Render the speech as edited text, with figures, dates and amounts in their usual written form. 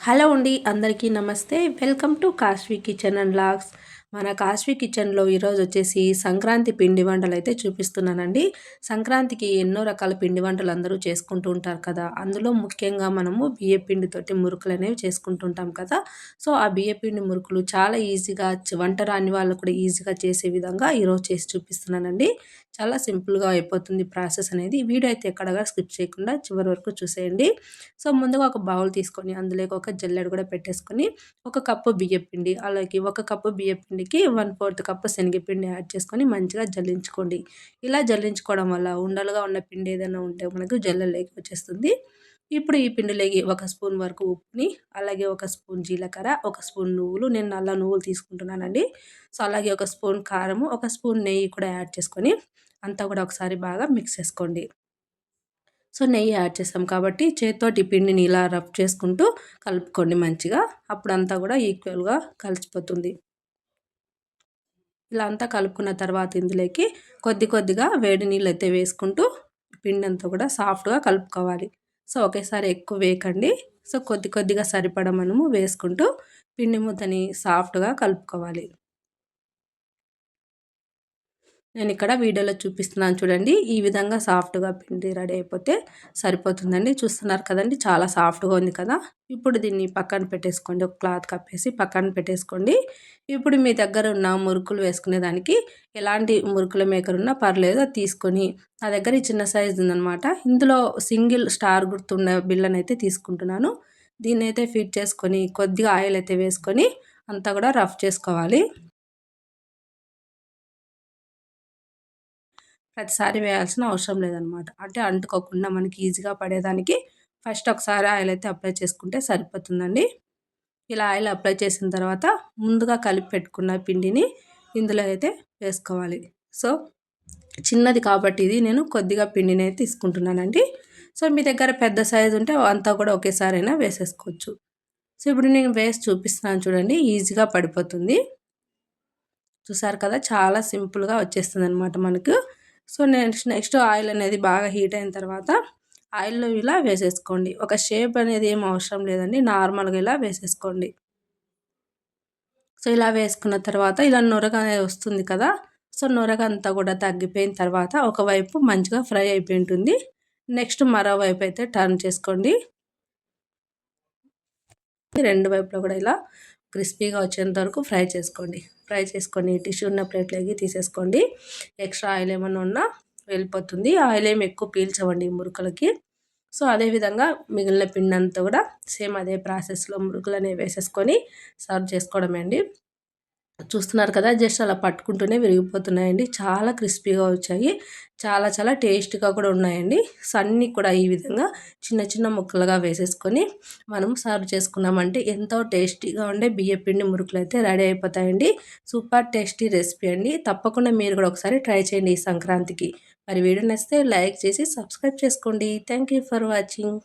Hello అండి, అందరికీ నమస్తే. Welcome to Kashvi kitchen and vlogs. మన కాశ్వీ కిచెన్లో ఈరోజు వచ్చేసి సంక్రాంతి పిండి వంటలు అయితే చూపిస్తున్నానండి. సంక్రాంతికి ఎన్నో రకాల పిండి వంటలు అందరూ చేసుకుంటూ ఉంటారు కదా. అందులో ముఖ్యంగా మనము బియ్య పిండితోటి మురుకులు అనేవి చేసుకుంటుంటాం కదా. సో ఆ బియ్య పిండి మురుకులు చాలా ఈజీగా వంట రాని వాళ్ళు కూడా ఈజీగా చేసే విధంగా ఈరోజు చేసి చూపిస్తున్నానండి. చాలా సింపుల్గా అయిపోతుంది ప్రాసెస్ అనేది. వీడియో అయితే ఎక్కడగా స్కిప్ చేయకుండా చివరి వరకు చూసేయండి. సో ముందుగా ఒక బౌల్ తీసుకొని అందులోకి ఒక జల్లెడ కూడా పెట్టేసుకొని ఒక కప్పు బియ్యపిండి, అలాగే ఒక కప్పు బియ్యపిండికి 1/4 కప్పు శనగపిండి యాడ్ చేసుకొని మంచిగా జల్లించుకోండి. ఇలా జల్లించుకోవడం వల్ల ఉండలుగా ఉన్న పిండి ఏదైనా ఉంటే మనకు జల్లెడలోకి వచ్చేస్తుంది. ఇప్పుడు ఈ పిండిలోకి ఒక స్పూన్ వరకు ఉప్పుని, అలాగే ఒక స్పూన్ జీలకర్ర, ఒక స్పూన్ నువ్వులు, నేను నల్ల నువ్వులు తీసుకుంటున్నానండి. సో అలాగే ఒక స్పూన్ కారము, ఒక స్పూన్ నెయ్యి కూడా యాడ్ చేసుకొని అంతా కూడా ఒకసారి బాగా మిక్స్ చేసుకోండి. సో నెయ్యి యాడ్ చేసాం కాబట్టి చేత్తోటి పిండిని ఇలా రబ్ చేసుకుంటూ కలుపుకోండి మంచిగా. అప్పుడంతా కూడా ఈక్వల్గా కలిసిపోతుంది. ఇలా అంతా కలుపుకున్న తర్వాత ఇందులోకి కొద్దిగా వేడి నీళ్ళు అయితే వేసుకుంటూ పిండి అంతా కూడా సాఫ్ట్గా కలుపుకోవాలి. సో ఒకేసారి ఎక్కువ వేయకండి. సో కొద్దిగా సరిపడా మనము వేసుకుంటూ పిండి ముద్దని సాఫ్ట్గా కలుపుకోవాలి. నేను ఇక్కడ వీడియోలో చూపిస్తున్నాను చూడండి. ఈ విధంగా సాఫ్ట్గా పిండి రెడీ అయిపోతే సరిపోతుందండి. చూస్తున్నారు కదండి, చాలా సాఫ్ట్గా ఉంది కదా. ఇప్పుడు దీన్ని పక్కన పెట్టేసుకోండి. ఒక క్లాత్ కప్పేసి పక్కన పెట్టేసుకోండి. ఇప్పుడు మీ దగ్గర ఉన్న మురుకులు వేసుకునే దానికి ఎలాంటి మురుకుల మేకర్ ఉన్నా పర్లేదు, అది తీసుకొని నా దగ్గర ఈ చిన్న సైజు ఉందనమాట. ఇందులో సింగిల్ స్టార్ గుర్తున్న బిళ్ళనైతే అయితే తీసుకుంటున్నాను. దీన్ని అయితే ఫిట్ చేసుకొని కొద్దిగా ఆయిల్ అయితే వేసుకొని అంతా కూడా రఫ్ చేసుకోవాలి. ప్రతిసారి వేయాల్సిన అవసరం లేదనమాట. అంటే అంటుకోకుండా మనకి ఈజీగా పడేదానికి ఫస్ట్ ఒకసారి ఆయిల్ అయితే అప్లై చేసుకుంటే సరిపోతుందండి. ఇలా ఆయిల్ అప్లై చేసిన తర్వాత ముందుగా కలిపి పెట్టుకున్న పిండిని ఇందులో అయితే వేసుకోవాలి. సో చిన్నది కాబట్టి ఇది నేను కొద్దిగా పిండిని అయితే తీసుకుంటున్నానండి. సో మీ దగ్గర పెద్ద సైజు ఉంటే అంతా కూడా ఒకేసారైనా వేసేసుకోవచ్చు. సో ఇప్పుడు నేను వేసి చూపిస్తున్నాను చూడండి, ఈజీగా పడిపోతుంది. చూసారు కదా, చాలా సింపుల్గా వచ్చేస్తుంది అనమాట మనకు. సో నెక్స్ట్ ఆయిల్ అనేది బాగా హీట్ అయిన తర్వాత ఆయిల్లో ఇలా వేసేసుకోండి. ఒక షేప్ అనేది ఏం అవసరం లేదండి, నార్మల్గా ఇలా వేసేసుకోండి. సో ఇలా వేసుకున్న తర్వాత ఇలా నొరగ అనేది వస్తుంది కదా. సో నొరగ అంతా కూడా తగ్గిపోయిన తర్వాత ఒకవైపు మంచిగా ఫ్రై అయిపోయి ఉంటుంది. నెక్స్ట్ మరోవైపు అయితే టర్న్ చేసుకోండి. రెండు వైపులా కూడా ఇలా క్రిస్పీగా వచ్చేంత వరకు ఫ్రై చేసుకోండి. ఫ్రై చేసుకొని టిష్యూ ఉన్న ప్లేట్లోకి తీసేసుకోండి. ఎక్స్ట్రా ఆయిల్ ఏమన్నా ఉన్నా వెళ్ళిపోతుంది. ఆయిల్ ఏమి ఎక్కువ పీల్చవండి ఈ మురుకులకి. సో అదేవిధంగా మిగిలిన పిండి అంతా కూడా సేమ్ అదే ప్రాసెస్లో మురుకులు అనేవి వేసేసుకొని సర్వ్ చేసుకోవడమే అండి. చూస్తున్నారు కదా, జస్ట్ అలా పట్టుకుంటూనే విరిగిపోతున్నాయండి. చాలా క్రిస్పీగా వచ్చాయి. చాలా టేస్ట్గా కూడా ఉన్నాయండి. సో అన్నీ కూడా ఈ విధంగా చిన్న ముక్కలుగా వేసేసుకొని మనం సర్వ్ చేసుకున్నామంటే ఎంతో టేస్టీగా ఉండే బియ్యపిండి మురుకులు అయితే రెడీ అయిపోతాయండి. సూపర్ టేస్టీ రెసిపీ అండి. తప్పకుండా మీరు కూడా ఒకసారి ట్రై చేయండి ఈ సంక్రాంతికి. మరి వీడియో నచ్చితే లైక్ చేసి సబ్స్క్రైబ్ చేసుకోండి. Thank you for watching.